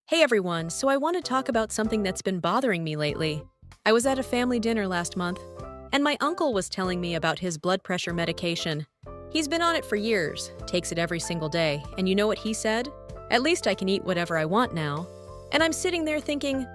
Hey everyone, so I want to talk about something that's been bothering me lately. I was at a family dinner last month, and my uncle was telling me about his blood pressure medication. He's been on it for years, takes it every single day, and you know what he said? At least I can eat whatever I want now. And I'm sitting there thinking,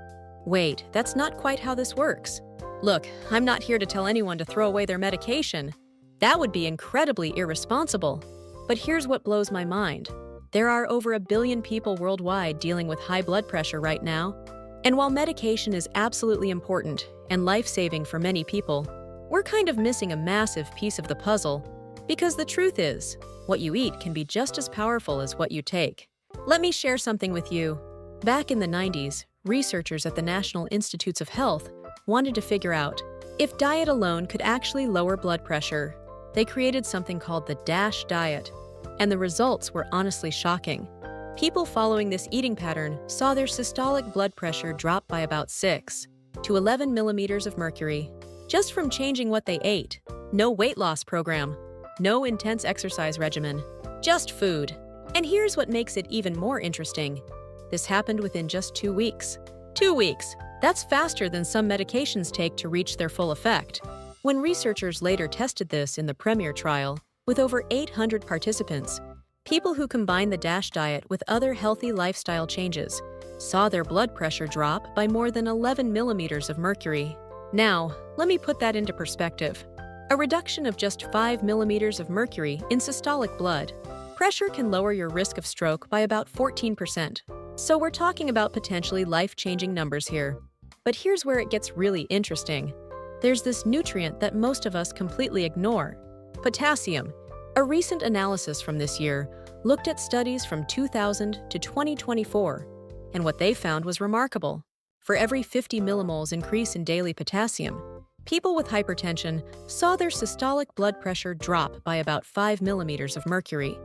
wait, that's not quite how this works. Look, I'm not here to tell anyone to throw away their medication. That would be incredibly irresponsible. But here's what blows my mind. There are over 1 billion people worldwide dealing with high blood pressure right now. And while medication is absolutely important and life-saving for many people, we're kind of missing a massive piece of the puzzle. Because the truth is, what you eat can be just as powerful as what you take. Let me share something with you. Back in the 90s, researchers at the National Institutes of Health wanted to figure out if diet alone could actually lower blood pressure. They created something called the DASH diet. And the results were honestly shocking. People following this eating pattern saw their systolic blood pressure drop by about 6 to 11 millimeters of mercury, just from changing what they ate. No weight loss program, no intense exercise regimen, just food. And here's what makes it even more interesting. This happened within just 2 weeks. 2 weeks! That's faster than some medications take to reach their full effect. When researchers later tested this in the PREMIER trial, with over 800 participants, people who combined the DASH diet with other healthy lifestyle changes saw their blood pressure drop by more than 11 millimeters of mercury. Now, let me put that into perspective. A reduction of just 5 millimeters of mercury in systolic blood pressure can lower your risk of stroke by about 14%. So we're talking about potentially life-changing numbers here. But here's where it gets really interesting. There's this nutrient that most of us completely ignore: potassium. A recent analysis from this year looked at studies from 2000 to 2024, and what they found was remarkable. For every 50 millimoles increase in daily potassium, people with hypertension saw their systolic blood pressure drop by about 5 millimeters of mercury.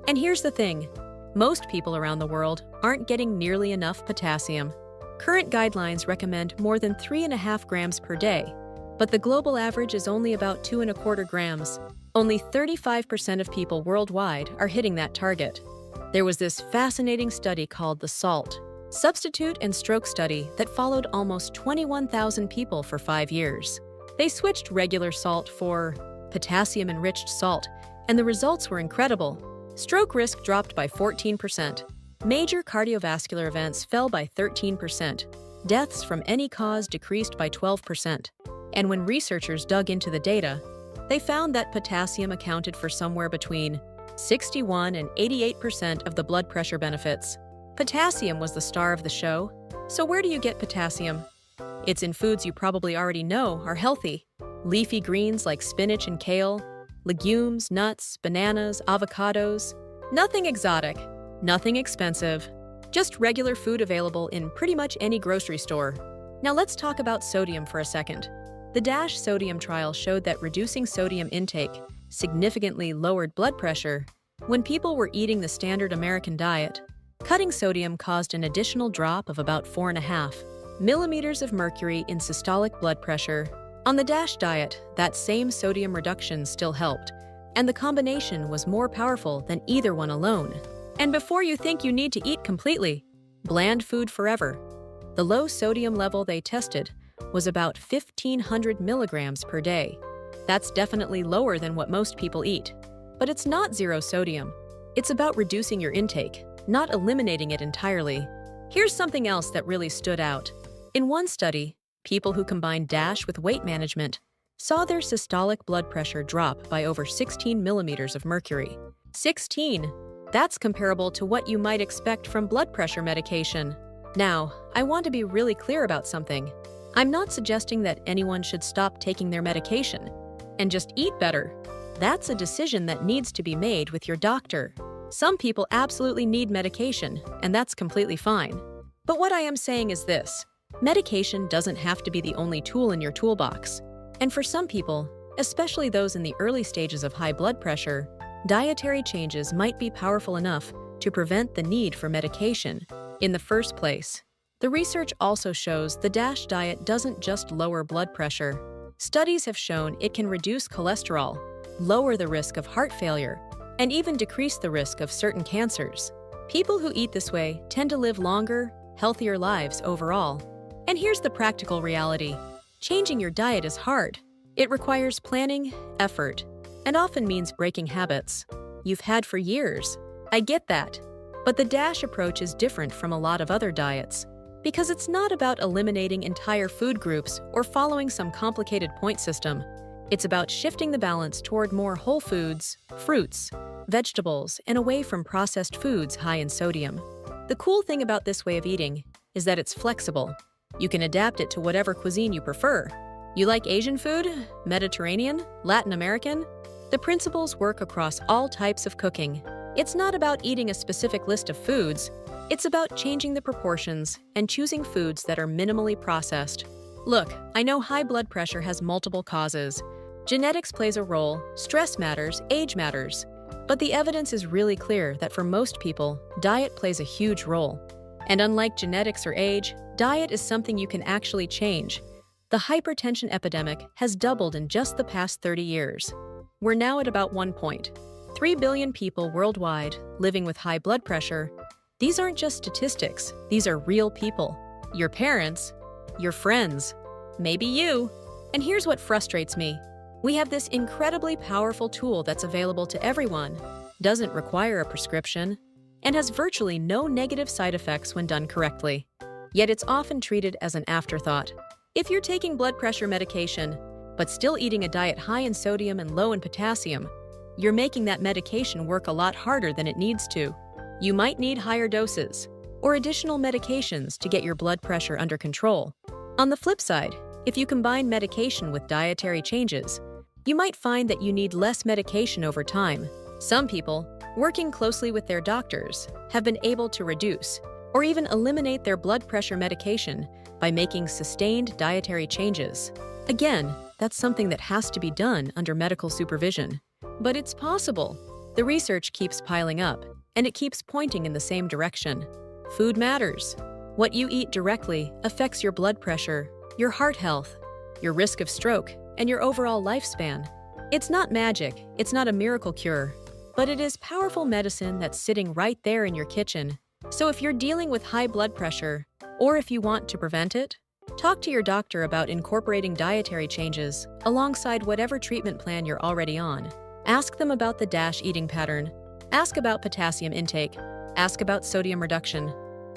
And here's the thing, most people around the world aren't getting nearly enough potassium. Current guidelines recommend more than 3.5 grams per day, but the global average is only about 2.25 grams. Only 35% of people worldwide are hitting that target. There was this fascinating study called the SALT, Substitute and Stroke Study, that followed almost 21,000 people for 5 years. They switched regular salt for potassium-enriched salt, and the results were incredible. Stroke risk dropped by 14%. Major cardiovascular events fell by 13%. Deaths from any cause decreased by 12%. And when researchers dug into the data, they found that potassium accounted for somewhere between 61 and 88% of the blood pressure benefits. Potassium was the star of the show. So where do you get potassium? It's in foods you probably already know are healthy. Leafy greens like spinach and kale, legumes, nuts, bananas, avocados. Nothing exotic, nothing expensive, just regular food available in pretty much any grocery store. Now let's talk about sodium for a second. The DASH sodium trial showed that reducing sodium intake significantly lowered blood pressure. When people were eating the standard American diet, cutting sodium caused an additional drop of about 4.5 millimeters of mercury in systolic blood pressure. On the DASH diet, that same sodium reduction still helped, and the combination was more powerful than either one alone. And before you think you need to eat completely, bland food forever. The low sodium level they tested was about 1,500 milligrams per day. That's definitely lower than what most people eat. But it's not zero sodium. It's about reducing your intake, not eliminating it entirely. Here's something else that really stood out. In one study, people who combined DASH with weight management saw their systolic blood pressure drop by over 16 millimeters of mercury. 16! That's comparable to what you might expect from blood pressure medication. Now, I want to be really clear about something. I'm not suggesting that anyone should stop taking their medication and just eat better. That's a decision that needs to be made with your doctor. Some people absolutely need medication, and that's completely fine. But what I am saying is this: medication doesn't have to be the only tool in your toolbox. And for some people, especially those in the early stages of high blood pressure, dietary changes might be powerful enough to prevent the need for medication in the first place. The research also shows the DASH diet doesn't just lower blood pressure. Studies have shown it can reduce cholesterol, lower the risk of heart failure, and even decrease the risk of certain cancers. People who eat this way tend to live longer, healthier lives overall. And here's the practical reality. Changing your diet is hard. It requires planning, effort, and often means breaking habits you've had for years. I get that. But the DASH approach is different from a lot of other diets because it's not about eliminating entire food groups or following some complicated point system. It's about shifting the balance toward more whole foods, fruits, vegetables, and away from processed foods high in sodium. The cool thing about this way of eating is that it's flexible. You can adapt it to whatever cuisine you prefer. You like Asian food, Mediterranean, Latin American? The principles work across all types of cooking. It's not about eating a specific list of foods. It's about changing the proportions and choosing foods that are minimally processed. Look, I know high blood pressure has multiple causes. Genetics plays a role, stress matters, age matters. But the evidence is really clear that for most people, diet plays a huge role. And unlike genetics or age, diet is something you can actually change. The hypertension epidemic has doubled in just the past 30 years. We're now at about 1.3 billion people worldwide living with high blood pressure. These aren't just statistics, these are real people. Your parents, your friends, maybe you. And here's what frustrates me. We have this incredibly powerful tool that's available to everyone, doesn't require a prescription, and has virtually no negative side effects when done correctly. Yet it's often treated as an afterthought. If you're taking blood pressure medication, but still eating a diet high in sodium and low in potassium, you're making that medication work a lot harder than it needs to. You might need higher doses or additional medications to get your blood pressure under control. On the flip side, if you combine medication with dietary changes, you might find that you need less medication over time. Some people, working closely with their doctors, have been able to reduce or even eliminate their blood pressure medication by making sustained dietary changes. Again, that's something that has to be done under medical supervision. But it's possible. The research keeps piling up, and it keeps pointing in the same direction. Food matters. What you eat directly affects your blood pressure, your heart health, your risk of stroke, and your overall lifespan. It's not magic, it's not a miracle cure, but it is powerful medicine that's sitting right there in your kitchen. So if you're dealing with high blood pressure, or if you want to prevent it, talk to your doctor about incorporating dietary changes alongside whatever treatment plan you're already on. Ask them about the DASH eating pattern. Ask about potassium intake. Ask about sodium reduction.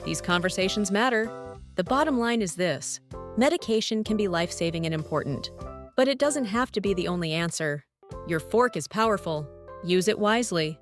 These conversations matter. The bottom line is this: medication can be life-saving and important, but it doesn't have to be the only answer. Your fork is powerful. Use it wisely.